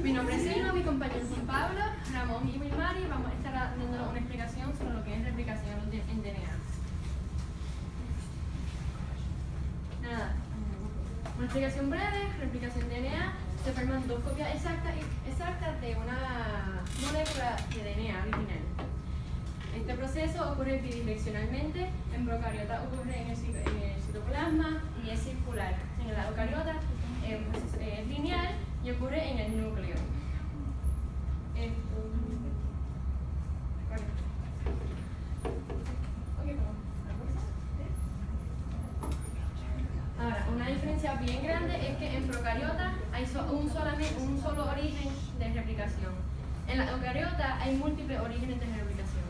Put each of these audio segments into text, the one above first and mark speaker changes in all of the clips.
Speaker 1: Mi nombre es Silva, mi compañero Juan Pablo, Ramón y Milmari. Vamos a estar dando una explicación sobre lo que es replicación en DNA. Nada, una explicación breve. Replicación DNA: se forman dos copias exactas de una molécula de DNA original. Este proceso ocurre bidireccionalmente. En procariotas ocurre en el citoplasma y es circular. En la eucariota el proceso es lineal y ocurre en el núcleo. Ahora, una diferencia bien grande es que en procariotas hay un solo origen de replicación. En la eucariota hay múltiples orígenes de replicación.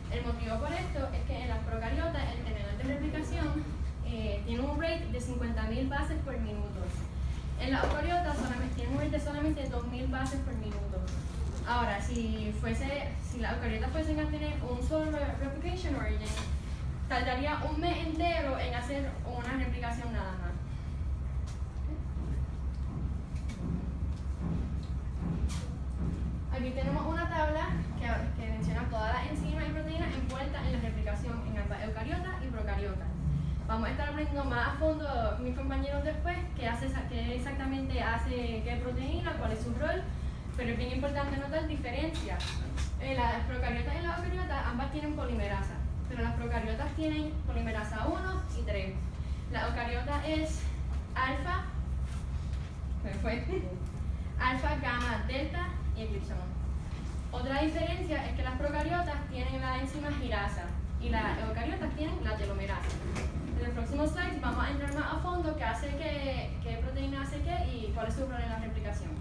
Speaker 1: El motivo por esto es que en las procariotas el tenedor de replicación tiene un rate de 50.000 bases por minuto. En la eucariota tiene un rate de solamente 2.000 bases por minuto. Ahora, si la eucariota fuesen a tener un solo replication origin, tardaría un mes entero en hacer una replicación nada más. Aquí tenemos una tabla que menciona todas las enzimas y proteínas envueltas en la replicación en ambas eucariotas y procariotas. Vamos a estar aprendiendo más a fondo con mis compañeros después qué exactamente hace qué proteína, cuál es su rol, pero es bien importante notar diferencias. Las procariotas y las eucariotas ambas tienen polimerasa, pero las procariotas tienen polimerasa 1 y 3. La eucariota es alfa, alfa, gamma, delta y eclipsón. Otra diferencia es que las procariotas tienen la enzima girasa y las eucariotas tienen la telomerasa. En el próximo slide vamos a entrar más a fondo qué proteína hace qué y cuál es su rol en la replicación.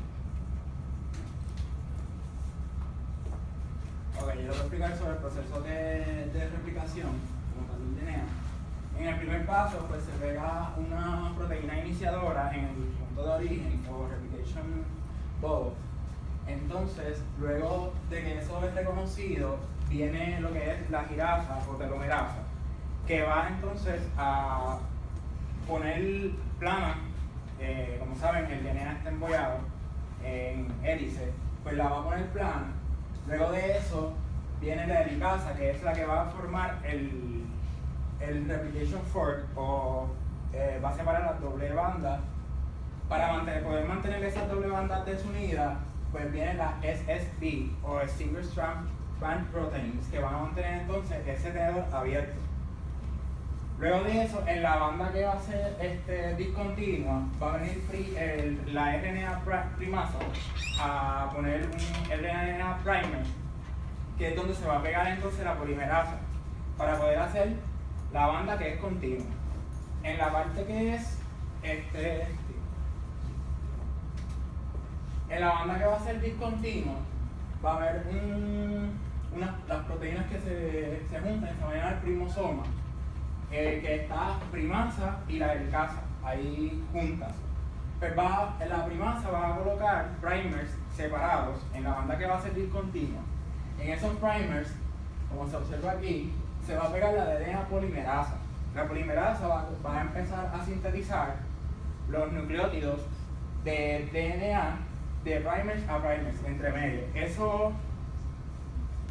Speaker 2: Ok, yo les voy a explicar sobre el proceso de replicación, como tal del DNA. En el primer paso, pues se pega una proteína iniciadora en el punto de origen o replication bubble. Entonces, luego de que eso es reconocido, viene lo que es la girasa o telomerasa, que va entonces a poner plana, como saben, el DNA está embollado en hélice, pues la va a poner plana. Luego de eso viene la helicasa, que es la que va a formar el replication fork, o va a separar las doble bandas. Para poder mantener esas doble bandas desunidas, pues vienen las SSB, o Single Strand Band Proteins, que van a mantener entonces ese tenedor abierto. Luego de eso, en la banda que va a ser discontinua, va a venir la RNA primasa a poner un RNA primer, que es donde se va a pegar entonces la polimerasa, para poder hacer la banda que es continua. En la parte que es en la banda que va a ser discontinua, va a haber las proteínas que se juntan, se van a llamar primosoma, que está primasa y la helicasa ahí juntas. Pues en la primasa va a colocar primers separados en la banda que va a ser discontinua. En esos primers, como se observa aquí, se va a pegar la DNA polimerasa. La polimerasa va a empezar a sintetizar los nucleótidos de DNA de primers a primers, entre medio. Esos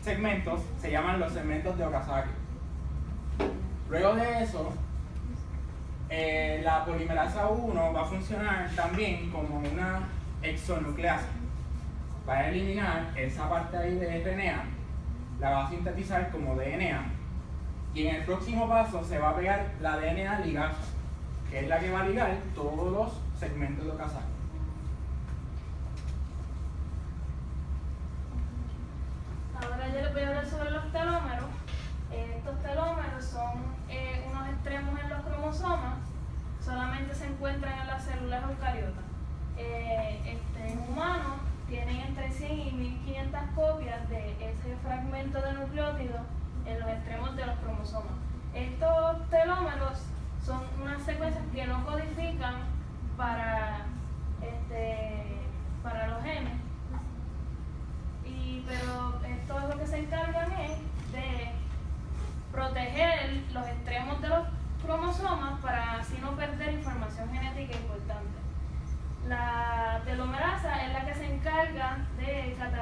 Speaker 2: segmentos se llaman los segmentos de Okazaki. Luego de eso, la polimerasa 1 va a funcionar también como una exonucleasa. Va a eliminar esa parte ahí de RNA, la va a sintetizar como DNA, y en el próximo paso se va a pegar la DNA ligasa, que es la que va a ligar todos los segmentos de Okazaki.
Speaker 3: Ahora yo les voy a hablar sobre los telómeros. Estos telómeros son unos extremos en los cromosomas, solamente se encuentran en las células eucariotas. En humanos tienen entre 100 y 1500 copias de ese fragmento de nucleótido en los extremos de los cromosomas. Estos telómeros son unas secuencias que no codifican para los genes, pero todo lo que se encargan es de proteger los extremos de los cromosomas para así no perder información genética importante. La telomerasa es la que se encarga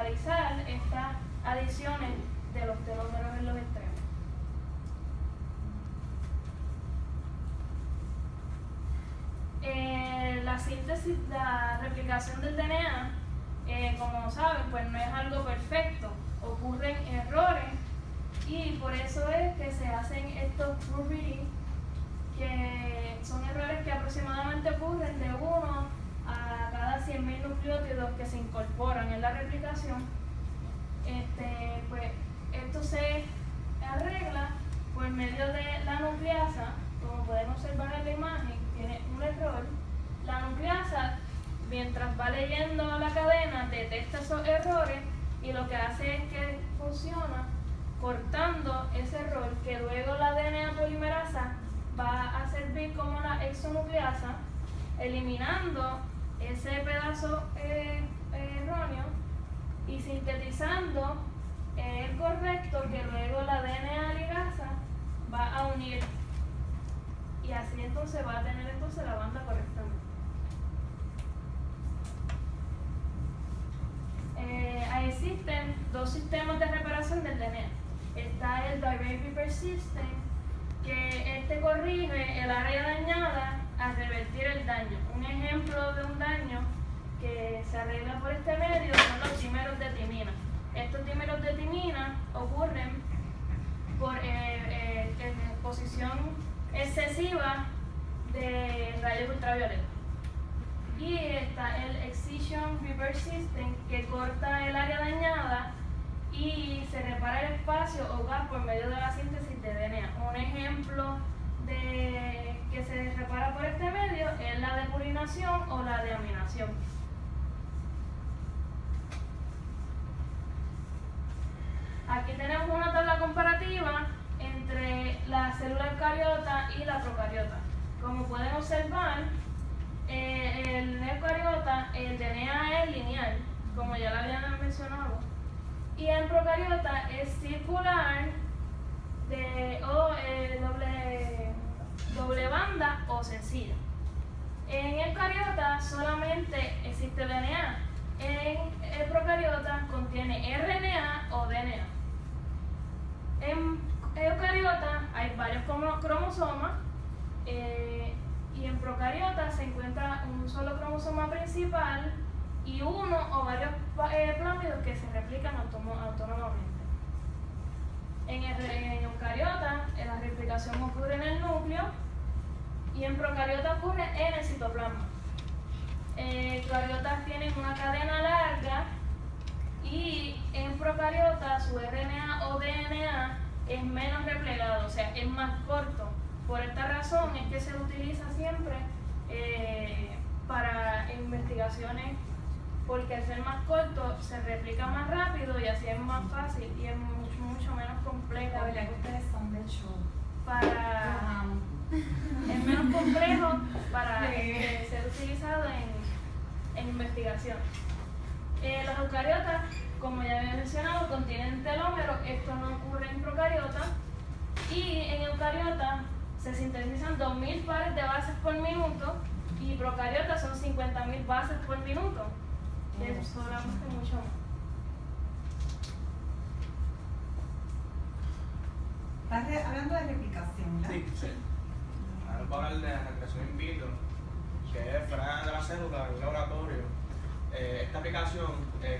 Speaker 3: normalizar estas adiciones de los telómeros en los extremos. La síntesis, la replicación del DNA, como saben, pues no es algo perfecto, ocurren errores y por eso es que se hacen estos proofreading, que son errores que aproximadamente ocurren de 1 a cada 100.000 nucleótidos que se incorporan en la replicación. Pues esto se arregla por medio de la nucleasa. Como pueden observar en la imagen, tiene un error. La nucleasa, mientras va leyendo la cadena, detecta esos errores y lo que hace es que funciona cortando ese error, que luego la DNA polimerasa va a servir como la exonucleasa, eliminando ese pedazo erróneo y sintetizando el correcto, que luego la DNA ligasa va a unir, y así entonces va a tener la banda correctamente. Existen 2 sistemas de reparación del DNA. Está el Derivative Persistent, que corrige el área dañada al revertir el daño. Un ejemplo de un daño que se arregla por este medio son los dímeros de timina. Estos dímeros de timina ocurren por exposición excesiva de rayos ultravioletas. Y está el Excision Reverse System, que corta el área dañada y se repara el espacio o gap por medio de la síntesis de DNA. Un ejemplo de que se repara por este medio es la depurinación o la deaminación. Aquí tenemos una tabla comparativa entre la célula eucariota y la procariota. Como pueden observar, el eucariota, el DNA es lineal, como ya lo habían mencionado, y en procariota es circular doble banda o sencilla. En eucariota solamente existe DNA. En el procariota contiene RNA o DNA. En eucariota hay varios cromosomas y en procariota se encuentra un solo cromosoma principal y uno o varios plámidos que se replican autónomamente. En eucariota la replicación ocurre en el núcleo y en procariota ocurre en el citoplasma. Eucariotas tienen una cadena larga y en procariota su RNA o DNA es menos replegado, o sea, es más corto. Por esta razón es que se utiliza siempre para investigaciones, porque al ser más corto se replica más rápido y así es más fácil y es mucho menos complejo.
Speaker 4: La verdad que ustedes son del show.
Speaker 3: Es menos complejo para ser utilizado en investigación. Los eucariotas, como ya había mencionado, contienen telómeros. Esto no ocurre en procariota. Y en eucariota se sintetizan 2.000 pares de bases por minuto y procariota son 50.000 bases por minuto. Es solamente mucho más.
Speaker 4: Estás hablando de replicación, ¿verdad?
Speaker 5: Sí. Ahora voy a hablar de la replicación in vitro, que es fuera de la célula, en un laboratorio. Esta aplicación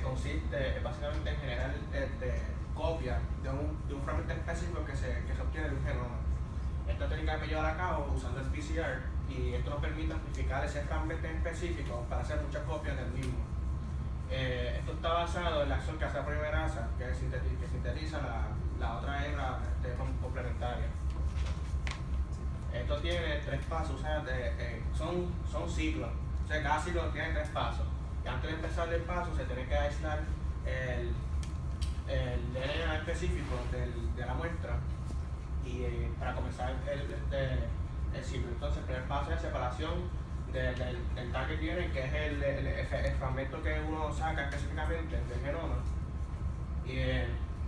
Speaker 5: consiste básicamente en generar copias de un fragmento específico que se obtiene de un genoma. Esta técnica se lleva a cabo usando el PCR y esto nos permite amplificar ese fragmento específico para hacer muchas copias del mismo. Esto está basado en la acción que hace la polimerasa, que sintetiza la otra hebra complementaria. Esto tiene 3 pasos, o sea, son ciclos. O sea, cada ciclo tiene 3 pasos. Y antes de empezar el paso se tiene que aislar el DNA específico de la muestra y para comenzar el ciclo. Entonces, el primer paso es separación del tag que tiene, que es el fragmento que uno saca específicamente del genoma, y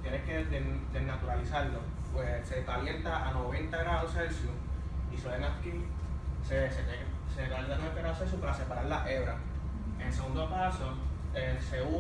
Speaker 5: tienes que desnaturalizarlo. Pues se calienta a 90 grados Celsius y se ven aquí, se calienta a 90 grados Celsius para separar la hebra. En el segundo paso, se une